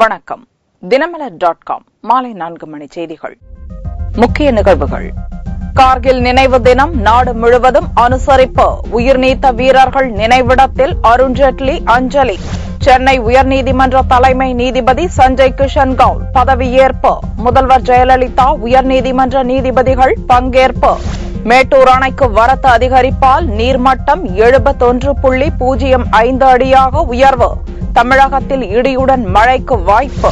வணக்கம். தினமலர்.com மாலை 4 மணி செய்திகள். முக்கிய நிகழ்வுகள். கார்கில் நினைவு தினம் நாடு முழுவதும் அனுசரிப்பு. உயிர்நீத்த வீரர்கள் நினைவிடத்தில் அருண்ஜேட்லி அஞ்சலி. சென்னை உயர்நீதிமன்ற தலைமை நீதிபதி சஞ்சய் கிஷன் கவுல் பதவியேற்பு. முதல்வர் ஜெயலலிதா உயர்நீதிமன்ற நீதிபதிகள் பங்கேற்பு. மேட்டூர் அணைக்கு வரத்து அதிகரிப்பால் நீர்மட்டம் 71.05 அடியாக உயர்வு. தமிழகத்தில் இடியுடன் மழைக்கு வாய்ப்பு.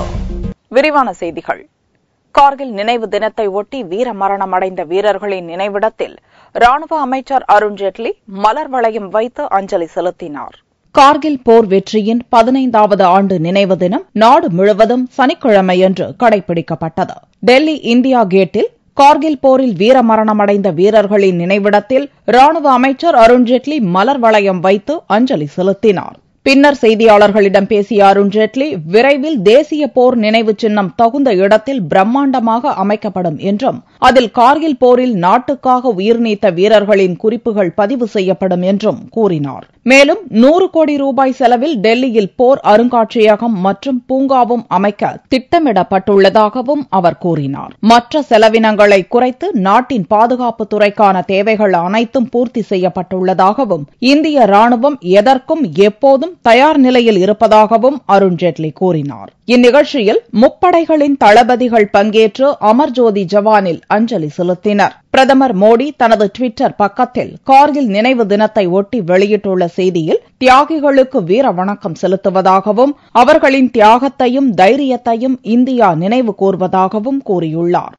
விரிவான செய்திகள். கார்கில் நினைவு தினத்தை ஒட்டி வீர மரணம் அடைந்த வீரர்களின் நினைவிடத்தில் ராணுவ அமைச்சர் அருண்ஜேட்லி மலர் வளையம் வைத்து அஞ்சலி செலுத்தினார். கார்கில் போர் வெற்றியின் 15வது ஆண்டு நினைவு தினம் நாடு முழுவதும் சனிக்கிழமையன்று கடைபிடிக்கப்பட்டது. டெல்லி இந்தியா கேட்டில் கார்கில் போரில் வீரமரணமடைந்த வீரர்களின் நினைவிடத்தில் ராணுவ அமைச்சர் அருண்ஜேட்லி மலர் வளையம் வைத்து அஞ்சலி செலுத்தினார். பின்னர் செய்தியாளர்களிடம் பேசிய அருண்ஜேட்லி, விரைவில் தேசிய போர் நினைவு சின்னம் தகுந்த இடத்தில் பிரம்மாண்டமாக அமைக்கப்படும் என்றும் அதில் கார்கில் போரில் நாட்டுக்காக உயிர்நீத்த வீரர்களின் குறிப்புகள் பதிவு செய்யப்படும் என்றும் கூறினார். மேலும் 100 கோடி ரூபாய் செலவில் டெல்லியில் போர் அருங்காட்சியகம் மற்றும் பூங்காவும் அமைக்க திட்டமிடப்பட்டுள்ளதாகவும் அவர் கூறினார். மற்ற செலவினங்களை குறைத்து நாட்டின் பாதுகாப்பு துறைக்கான தேவைகள் அனைத்தும் பூர்த்தி செய்யப்பட்டுள்ளதாகவும் இந்திய ராணுவம் எதற்கும் எப்போதும் தயார் நிலையில் இருப்பதாகவும் அருண்ஜேட்லி கூறினார். இந்நிகழ்ச்சியில் முப்படைகளின் தளபதிகள் பங்கேற்று அமர்ஜோதி ஜவானில் அஞ்சலி செலுத்தினர். பிரதமர் மோடி தனது டுவிட்டர் பக்கத்தில் கார்கில் நினைவு தினத்தை ஒட்டி வெளியிட்டுள்ள செய்தியில் தியாகிகளுக்கு வீர வணக்கம் செலுத்துவதாகவும் அவர்களின் தியாகத்தையும் தைரியத்தையும் இந்தியா நினைவு கூர்வதாகவும் கூறியுள்ளார்.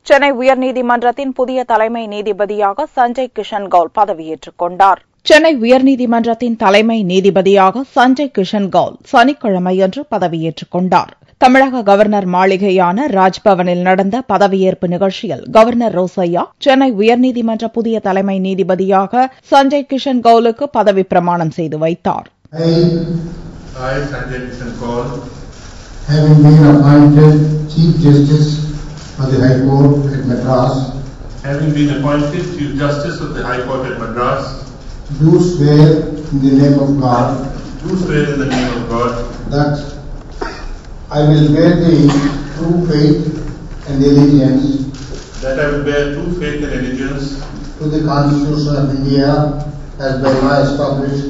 சென்னை உயர்நீதிமன்றத்தின் புதிய தலைமை நீதிபதியாக சஞ்சய் கிஷன் கவுல் பதவியேற்றுக் கொண்டார். சென்னை உயர்நீதிமன்றத்தின் தலைமை நீதிபதியாக சஞ்சய் கிஷன் கவுல் சனிக்கிழமையன்று பதவியேற்றுக் கொண்டார். தமிழக கவர்னர் மாளிகையான ராஜ்பவனில் நடந்த பதவியேற்பு நிகழ்ச்சியில் கவர்னர் ரோசையா சென்னை உயர்நீதிமன்ற புதிய தலைமை நீதிபதியாக சஞ்சய் கிஷன் கவுலுக்கு பதவி பிரமாணம் செய்து வைத்தார். I, Sanjay Kishan Kaul, having been appointed Chief Justice of the High Court at Madras, Chief Justice of the High Court at Madras, do swear in the name of God, that I will bear the true faith and allegiance to the Constitution of India as by law established.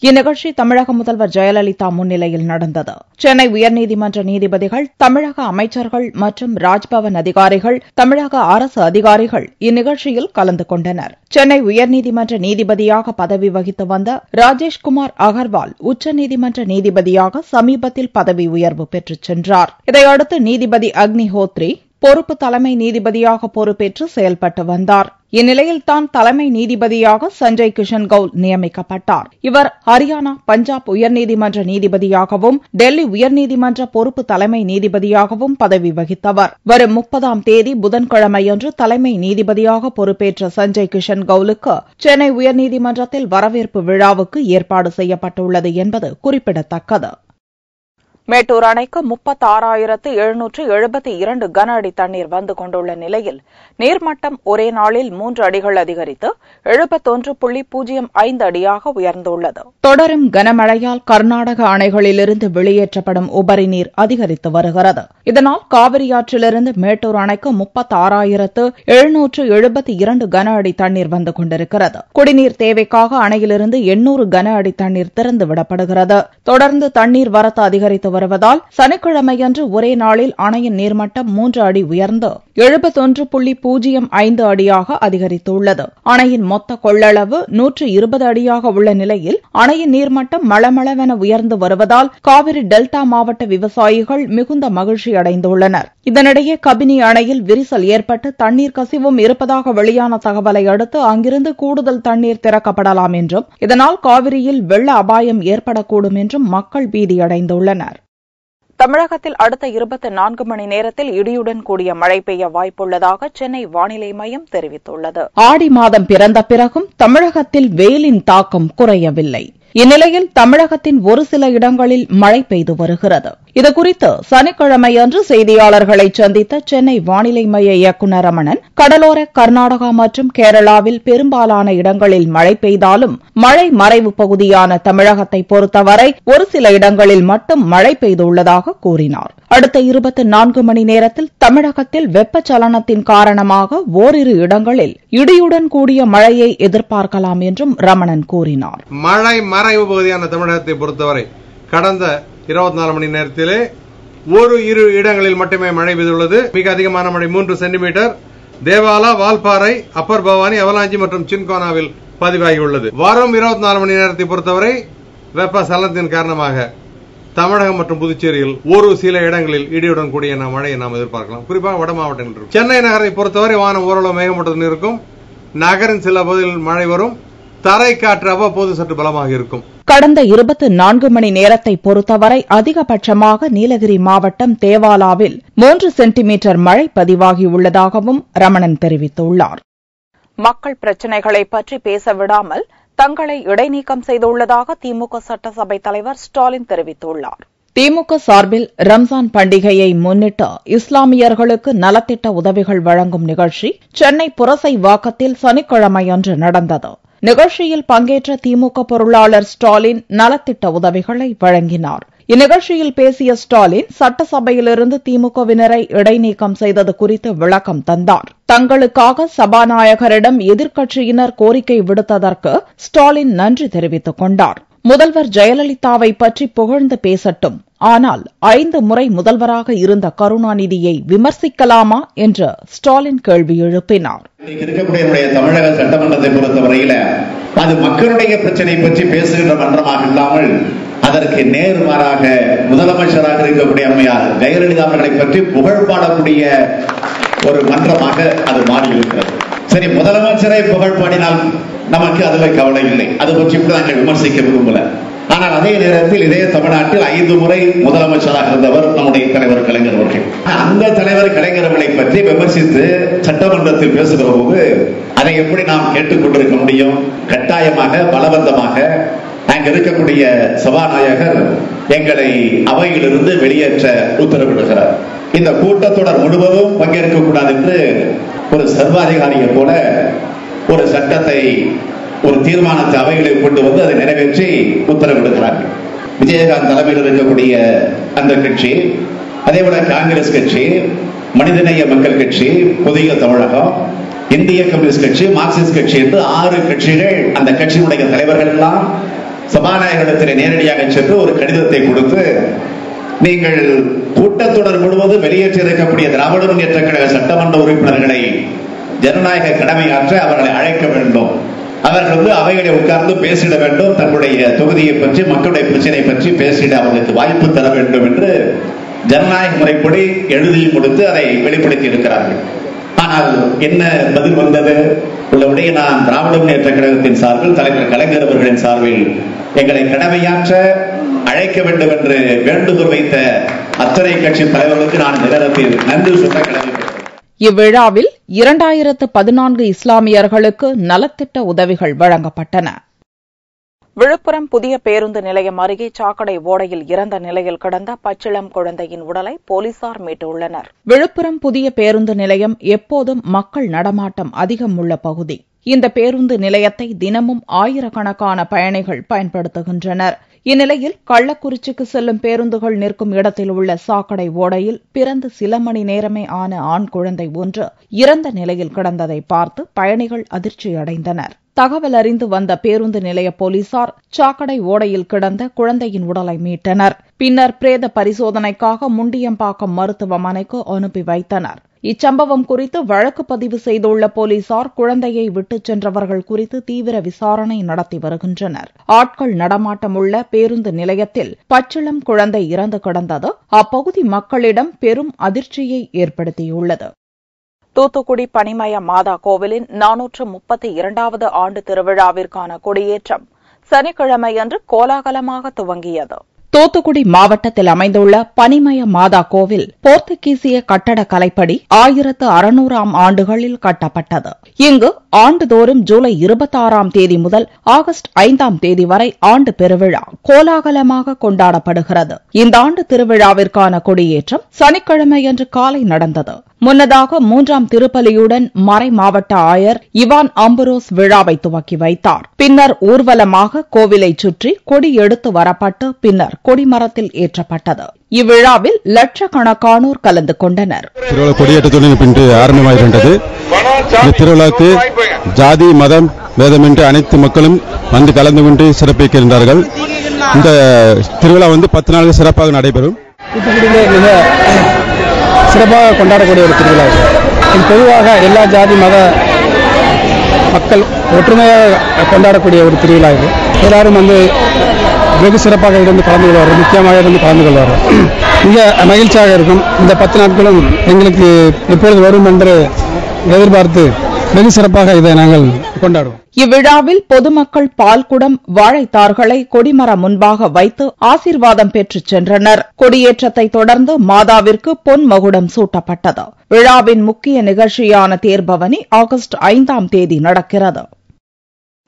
இந்நிகழ்ச்சி தமிழக முதல்வர் ஜெயலலிதா முன்னிலையில் நடந்தது. சென்னை உயர்நீதிமன்ற நீதிபதிகள், தமிழக அமைச்சர்கள் மற்றும் ராஜ்பவன் அதிகாரிகள், தமிழக அரசு அதிகாரிகள் இந்நிகழ்ச்சியில் கலந்து கொண்டனர். சென்னை உயர்நீதிமன்ற நீதிபதியாக பதவி வகித்து வந்த ராஜேஷ்குமார் அகர்வால் உச்சநீதிமன்ற நீதிபதியாக சமீபத்தில் பதவி உயர்வு பெற்றுச் சென்றார். இதையடுத்து நீதிபதி அக்னிஹோத்ரி பொறுப்பு தலைமை நீதிபதியாக பொறுப்பேற்று செயல்பட்டு வந்தார். இந்நிலையில்தான் தலைமை நீதிபதியாக சஞ்சய் கிஷன் கவுல் நியமிக்கப்பட்டார். இவர் ஹரியானா, பஞ்சாப் உயர்நீதிமன்ற நீதிபதியாகவும் டெல்லி உயர்நீதிமன்ற பொறுப்பு தலைமை நீதிபதியாகவும் பதவி வகித்தவர். வரும் 30ஆம் தேதி புதன்கிழமையன்று தலைமை நீதிபதியாக பொறுப்பேற்ற சஞ்சய் கிஷன் கவுலுக்கு சென்னை உயர்நீதிமன்றத்தில் வரவேற்பு விழாவுக்கு ஏற்பாடு செய்யப்பட்டுள்ளது என்பது குறிப்பிடத்தக்கது. மேட்டூர் அணைக்கு 36,772 கன அடி தண்ணீர் வந்து கொண்டுள்ள நிலையில் நீர்மட்டம் ஒரே நாளில் 3 அடிகள் அதிகரித்து 71.05 அடியாக உயர்ந்துள்ளது. தொடரும் கனமழையால் கர்நாடக அணைகளிலிருந்து வெளியேற்றப்படும் உபரி நீர் அதிகரித்து வருகிறது. இதனால் காவிரி ஆற்றிலிருந்து மேட்டூர் அணைக்கு 36,772 கன அடி தண்ணீர் வந்து கொண்டிருக்கிறது. குடிநீர் தேவைக்காக அணையிலிருந்து 800 கன அடி தண்ணீர் திறந்துவிடப்படுகிறது. தொடர்ந்து தண்ணீர் வரத்து அதிகரித்து வருவதால் சனிக்கிழமையன்று ஒரே நாளில் அணையின் நீர்மட்டம் 3 அடி உயர்ந்து 71.05 அடியாக அதிகரித்துள்ளது. அணையின் மொத்த கொள்ளளவு 120 அடியாக உள்ள நிலையில் அணையின் நீர்மட்டம் மளமளவென உயர்ந்து வருவதால் காவிரி டெல்டா மாவட்ட விவசாயிகள் மிகுந்த மகிழ்ச்சி அடைந்துள்ளனர். இதனிடையே கபினி அணையில் விரிசல் ஏற்பட்டு தண்ணீர் கசிவும் இருப்பதாக வெளியான தகவலை அடுத்து அங்கிருந்து கூடுதல் தண்ணீர் திறக்கப்படலாம் என்றும் இதனால் காவிரியில் வெள்ள அபாயம் ஏற்படக்கூடும் என்றும் மக்கள் பீதியடைந்துள்ளனர். தமிழகத்தில் அடுத்த 24 மணி நேரத்தில் இடியுடன் கூடிய மழை பெய்ய வாய்ப்புள்ளதாக சென்னை வானிலை மையம் தெரிவித்துள்ளது. ஆடி மாதம் பிறந்த பிறகும் தமிழகத்தில் வெயிலின் தாக்கம் குறையவில்லை. இந்நிலையில் தமிழகத்தின் ஒரு சில இடங்களில் மழை பெய்து வருகிறது. இதுகுறித்து சனிக்கிழமையன்று செய்தியாளர்களை சந்தித்த சென்னை வானிலை மைய இயக்குநர் ரமணன், கடலோர கர்நாடகா மற்றும் கேரளாவில் பெரும்பாலான இடங்களில் மழை பெய்தாலும் மழை மறைவு பகுதியான தமிழகத்தை பொறுத்தவரை ஒரு சில இடங்களில் மட்டும் மழை பெய்துள்ளதாக கூறினார். அடுத்த 24 மணி நேரத்தில் தமிழகத்தில் வெப்பச்சலனத்தின் காரணமாக ஓரிரு இடங்களில் இடியுடன் கூடிய மழையை எதிர்பார்க்கலாம் என்றும் ரமணன் கூறினார். மழை மறைவு பகுதியான தமிழகத்தை பொறுத்தவரை கடந்த 24 மணி நேரத்திலே இரு இடங்களில் மட்டுமே மழை பெய்துள்ளது. மிக அதிகமான மழை 3 சென்டிமீட்டர் தேவாலா, வால்பாறை, அப்பர் பவானி, அவலாஞ்சி மற்றும் சின்கோனாவில் பதிவாகியுள்ளது. வரும் 24 மணி நேரத்தை பொறுத்தவரை வெப்பச்சலனத்தின் காரணமாக தமிழகம் மற்றும் புதுச்சேரியில் ஒரு சில இடங்களில் இடியுடன் கூடிய மழையை நாம் எதிர்பார்க்கலாம். குறிப்பாக வட மாவட்டங்கள். சென்னை நகரை பொறுத்தவரை வானம் ஓரளவு மேகமூட்டத்துடன் இருக்கும். நகரின் சில பகுதிகளில் மழை வரும். தரை காற்று அவ்வப்போது சற்று பலமாக இருக்கும். கடந்த 24 மணி நேரத்தை பொறுத்தவரை அதிகபட்சமாக நீலகிரி மாவட்டம் தேவாலாவில் 3 சென்டிமீட்டர் மழை பதிவாகியுள்ளதாகவும் ரமணன் தெரிவித்துள்ளார். மக்கள் பிரச்சினைகளை பற்றி பேச விடாமல் தங்களை இடைநீக்கம் செய்துள்ளதாக திமுக சட்டசபை தலைவர் ஸ்டாலின் தெரிவித்துள்ளார். திமுக சார்பில் ரம்ஜான் பண்டிகையை முன்னிட்டு இஸ்லாமியர்களுக்கு நலத்திட்ட உதவிகள் வழங்கும் நிகழ்ச்சி சென்னை புரசைவாக்கத்தில் சனிக்கிழமையன்று நடந்தது. நிகழ்ச்சியில் பங்கேற்ற திமுக பொருளாளர் ஸ்டாலின் நலத்திட்ட உதவிகளை வழங்கினார். இந்நிகழ்ச்சியில் பேசிய ஸ்டாலின் சட்டசபையிலிருந்து திமுகவினரை இடைநீக்கம் செய்தது குறித்து விளக்கம் தந்தார். தங்களுக்காக சபாநாயகரிடம் எதிர்க்கட்சியினர் கோரிக்கை விடுத்ததற்கு ஸ்டாலின் நன்றி தெரிவித்துக் கொண்டார். முதல்வர் ஜெயலலிதாவை பற்றி புகழ்ந்து பேசட்டும், ஆனால் 5 முறை முதல்வராக இருந்த கருணாநிதியை விமர்சிக்கலாமா என்று ஸ்டாலின் கேள்வி எழுப்பினார். இருக்கக்கூடிய தமிழக சட்டமன்றத்தை பொறுத்தவரையில அது மக்களுடைய பிரச்சனை பற்றி பேசுகின்ற மன்றமாக இல்லாமல் அதற்கு நேர்மாறாக முதலமைச்சராக இருக்கக்கூடிய அம்மையார் ஜெயலலிதா அவர்களை பற்றி புகழ் பாடக்கூடிய ஒரு மன்றமாக அது மாறியிருக்கிறது. சரி, முதலமைச்சரை புகழ் பாடினால் நமக்கு அதுல கவலை இல்லை, அது பற்றி நாங்கள் விமர்சிக்க விரும்பல. ஆனால் அதே நேரத்தில் இதே தமிழ்நாட்டில் 5 முறை முதலமைச்சராக இருந்தவர் நம்முடைய தலைவர் கலைஞர் அவர்கள். அந்த தலைவர் கலைஞர் அவர்களை பற்றி விமர்சித்து சட்டமன்றத்தில் பேசுகிற போது அதை எப்படி நாம் கேட்டுக்கொண்டிருக்க முடியும்? கட்டாயமாக பலவந்தமாக அங்க இருக்கக்கூடிய சபாநாயகர் எங்களை அவையிலிருந்து வெளியேற்ற உத்தரவிடுகிறார். இந்த கூட்டத்தொடர் முழுவதும் பங்கேற்க கூடாது என்று ஒரு சர்வாதிகாரியை போல ஒரு சட்டத்தை, ஒரு தீர்மானத்தை அவைகளில் கொண்டு வந்து அதை நிறைவேற்றி உத்தரவிடுகிறார்கள். விஜயகாந்த் தலைமையில் இருக்கக்கூடிய அந்த கட்சி, அதேபோல காங்கிரஸ் கட்சி, மனிதநேய மக்கள் கட்சி, புதிய தமிழகம், இந்திய கம்யூனிஸ்ட் கட்சி, மார்க்சிஸ்ட் கட்சி என்று 6 கட்சிகள், அந்த கட்சியினுடைய தலைவர்கள் எல்லாம் சபாநாயகரிடத்தில் நேரடியாக சென்று ஒரு கடிதத்தை கொடுத்து, நீங்கள் கூட்டத்தொடர் முழுவதும் வெளியேற்றி இருக்கக்கூடிய திராவிட முன்னேற்ற கழக சட்டமன்ற உறுப்பினர்களை ஜனநாயக கடமையாற்ற அவர்களை அழைக்க வேண்டும், அவர்கள் அவைகளை உட்கார்ந்து பேசிட வேண்டும், தங்களுடைய தொகுதியை பற்றி மக்களுடைய பிரச்சனை பற்றி பேசிட அவர்களுக்கு வாய்ப்பு தர வேண்டும் என்று ஜனநாயக முறைப்படி எழுதியும் கொடுத்து அதை வெளிப்படுத்தி இருக்கிறார்கள். ஆனால் என்ன பதில் வந்தது? உள்ளபடியே நான் திராவிட முன்னேற்ற கழகத்தின் சார்பில் தலைவர் கலைஞர் அவர்களின் சார்பில் எங்களை கடமையாற்ற அழைக்க வேண்டும் என்று வேண்டுகோள் வைத்த அத்தனை கட்சி தலைவர்களுக்கு நான் நிலத்தில் நன்றி சொல்ல கடமைப்பட்டேன். இவ்விழாவில் 2014 இஸ்லாமியர்களுக்கு நலத்திட்ட உதவிகள் வழங்கப்பட்டன. விழுப்புரம் புதிய பேருந்து நிலையம் அருகே சாக்கடை ஓடையில் இறந்த நிலையில் கிடந்த பச்சிளம் குழந்தையின் உடலை போலீசார் மீட்டுள்ளனர். விழுப்புரம் புதிய பேருந்து நிலையம் எப்போதும் மக்கள் நடமாட்டம் அதிகம் உள்ள பகுதி. இந்த பேருந்து நிலையத்தை தினமும் ஆயிரக்கணக்கான பயணிகள் பயன்படுத்துகின்றனர். இந்நிலையில் கள்ளக்குறிச்சிக்கு செல்லும் பேருந்துகள் நிற்கும் இடத்தில் உள்ள சாக்கடை ஓடையில் பிறந்து சில மணி நேரமே ஆன ஆண் குழந்தை ஒன்று இறந்த நிலையில் கிடந்ததை பார்த்து பயணிகள் அதிர்ச்சியடைந்தனர். தகவல் அறிந்து வந்த பேருந்து நிலைய போலீசார் சாக்கடை ஓடையில் கிடந்த குழந்தையின் உடலை மீட்டனர். பின்னர் பிரேத பரிசோதனைக்காக முண்டியம்பாக்கம் மருத்துவமனைக்கு அனுப்பி வைத்தனர். இச்சம்பவம் குறித்து வழக்கு பதிவு செய்துள்ள போலீசார் குழந்தையை விட்டுச் சென்றவர்கள் குறித்து தீவிர விசாரணை நடத்தி வருகின்றனர். ஆட்கள் நடமாட்டமுள்ள பேருந்து நிலையத்தில் பச்சிளம் குழந்தை இறந்து கிடந்தது அப்பகுதி மக்களிடம் பெரும் அதிர்ச்சியை ஏற்படுத்தியுள்ளது. தூத்துக்குடி பனிமய மாதா கோவிலின் 432வது ஆண்டு திருவிழாவிற்கான கொடியேற்றம் சனிக்கிழமையன்று கோலாகலமாக துவங்கியது. தூத்துக்குடி மாவட்டத்தில் அமைந்துள்ள பனிமய மாதா கோவில் போர்த்துகீசிய கட்டடக்கலைப்படி 1600ஆம் ஆண்டுகளில் கட்டப்பட்டது. இங்கு ஆண்டுதோறும் ஜூலை 26ஆம் தேதி முதல் ஆகஸ்ட் 5ஆம் தேதி வரை ஆண்டு பெருவிழா கோலாகலமாக கொண்டாடப்படுகிறது. இந்த ஆண்டு திருவிழாவிற்கான கொடியேற்றம் சனிக்கிழமையன்று காலை நடந்தது. முன்னதாக 3ஆம் திருப்பலியுடன் மறை மாவட்ட ஆயர் இவான் அம்புரோஸ் விழாவை துவக்கி வைத்தார். பின்னர் ஊர்வலமாக கோவிலை சுற்றி கொடி எடுத்து வரப்பட்டு பின்னர் கொடிமரத்தில் ஏற்றப்பட்டது. இவ்விழாவில் லட்சக்கணக்கானோர் கலந்து கொண்டனர். திருவிழா கொடியேற்றத்துடன் பின்பு ஆரம்பமாகின்றது. இந்த திருவிழாவுக்கு ஜாதி மதம் வேதமின்றி அனைத்து மக்களும் வந்து கலந்து கொண்டு சிறப்பிக்கின்றார்கள். இந்த திருவிழா 10 நாட்கள் சிறப்பாக நடைபெறும். சிறப்பாக கொண்டாடக்கூடிய ஒரு திருவிழா. பொதுவாக எல்லா ஜாதி மத மக்கள் ஒற்றுமையாக கொண்டாடக்கூடிய ஒரு திருவிழா இது. எல்லாரும் வெகு சிறப்பாக இருந்து கலந்து கொள்வார்கள், முக்கியமாக இருந்து கலந்து கொள்வார்கள். மிக மகிழ்ச்சியாக இருக்கும். இந்த 10 நாட்களும் எங்களுக்கு எப்பொழுது வரும் என்று எதிர்பார்த்து வெகு சிறப்பாக இதை நாங்கள் கொண்டாடுவோம். இவ்விழாவில் பொதுமக்கள் பால்குடம் வாழைத்தார்களை கொடிமரம் முன்பாக வைத்து ஆசீர்வாதம் பெற்றுச் சென்றனர். கொடியேற்றத்தை தொடர்ந்து மாதாவிற்கு பொன் மகுடம் சூட்டப்பட்டது. விழாவின் முக்கிய நிகழ்ச்சியான தேர்பவனி ஆகஸ்ட் 5ஆம் தேதி நடக்கிறது.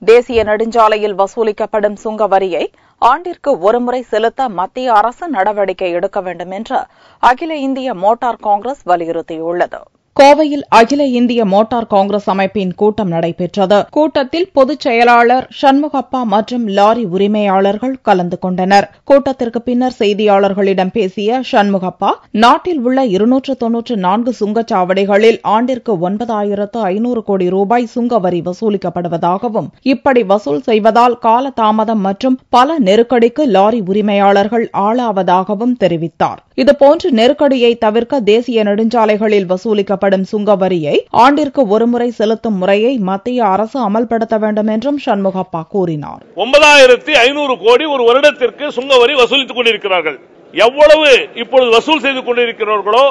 தேசிய நெடுஞ்சாலையில் வசூலிக்கப்படும் சுங்க வரியை ஆண்டிற்கு ஒருமுறை செலுத்த மத்திய அரசு நடவடிக்கை எடுக்க வேண்டும் என்று அகில இந்திய மோட்டார் காங்கிரஸ் வலியுறுத்தியுள்ளது. கோவையில் அகில இந்திய மோட்டார் காங்கிரஸ் அமைப்பின் கூட்டம் நடைபெற்றது. கூட்டத்தில் பொதுச் செயலாளர் சண்முகப்பா மற்றும் லாரி உரிமையாளர்கள் கலந்து கொண்டனர். கூட்டத்திற்கு பின்னர் செய்தியாளர்களிடம் பேசிய சண்முகப்பா, நாட்டில் உள்ள 294 சுங்கச்சாவடிகளில் ஆண்டிற்கு 9500 கோடி ரூபாய் சுங்க வரி வசூலிக்கப்படுவதாகவும், இப்படி வசூல் செய்வதால் காலதாமதம் மற்றும் பல நெருக்கடிக்கு லாரி உரிமையாளர்கள் ஆளாவதாகவும் தெரிவித்தார். இதுபோன்ற நெருக்கடியை தவிர்க்க தேசிய நெடுஞ்சாலைகளில் வசூலிக்கப்படும் சுங்க வரியை ஆண்டிற்கு ஒருமுறை செலுத்தும் முறையை மத்திய அரசு அமல்படுத்த வேண்டும் என்றும் சண்முகப்பா கூறினார். 9500 கோடி ஒரு வருடத்திற்கு சுங்க வரி வசூலித்துக் கொண்டிருக்கிறார்கள். எவ்வளவு இப்பொழுது வசூல் செய்து கொண்டிருக்கிறார்களோ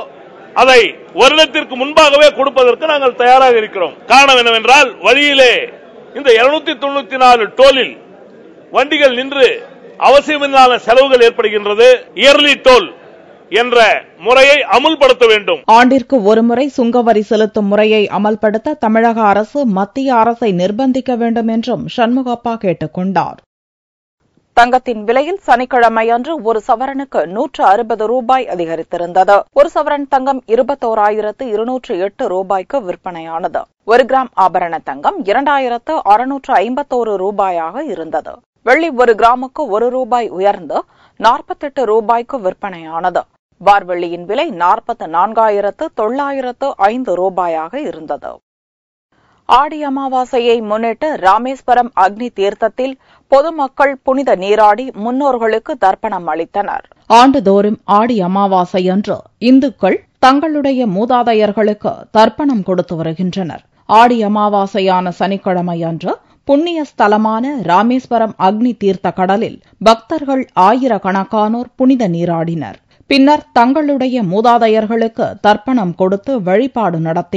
அதை வருடத்திற்கு முன்பாகவே கொடுப்பதற்கு நாங்கள் தயாராக இருக்கிறோம். காரணம் என்னவென்றால், வழியிலே இந்த 294 டோலில் வண்டிகள் நின்று அவசியமில்லாத செலவுகள் ஏற்படுகின்றது. இயர்லி டோல் என்ற முறையை அமல்படுத்த வேண்டும். ஆண்டிற்கு ஒருமுறை சுங்கவரி செலுத்தும் முறையை அமல்படுத்த தமிழக அரசு மத்திய அரசை நிர்பந்திக்க வேண்டும் என்றும் சண்முகப்பா கேட்டுக் கொண்டார். தங்கத்தின் விலையில் சனிக்கிழமையன்று ஒரு சவரனுக்கு 160 ரூபாய் அதிகரித்திருந்தது. ஒரு சவரன் தங்கம் 21,208 ரூபாய்க்கு விற்பனையானது. 1 கிராம் ஆபரண தங்கம் 2,651 ரூபாயாக இருந்தது. வெள்ளி 1 கிராமுக்கு 1 ரூபாய் உயர்ந்து 48 ரூபாய்க்கு விற்பனையானது. வார்வெள்ளியின் விலை 44,905 ரூபாயாக இருந்தது. ஆடி அமாவாசையை முன்னிட்டு ராமேஸ்வரம் அக்னி தீர்த்தத்தில் பொதுமக்கள் புனித நீராடி முன்னோர்களுக்கு தர்ப்பணம் அளித்தனர். ஆண்டுதோறும் ஆடி அமாவாசையன்று இந்துக்கள் தங்களுடைய மூதாதையர்களுக்கு தர்ப்பணம் கொடுத்து வருகின்றனர். ஆடி அமாவாசையான சனிக்கிழமையன்று புண்ணிய ஸ்தலமான ராமேஸ்வரம் அக்னி தீர்த்த கடலில் பக்தர்கள் ஆயிரக்கணக்கானோர் புனித நீராடினர். பின்னர் தங்களுடைய மூதாதையர்களுக்கு தர்ப்பணம் கொடுத்து வழிபாடு நடத்தினர்.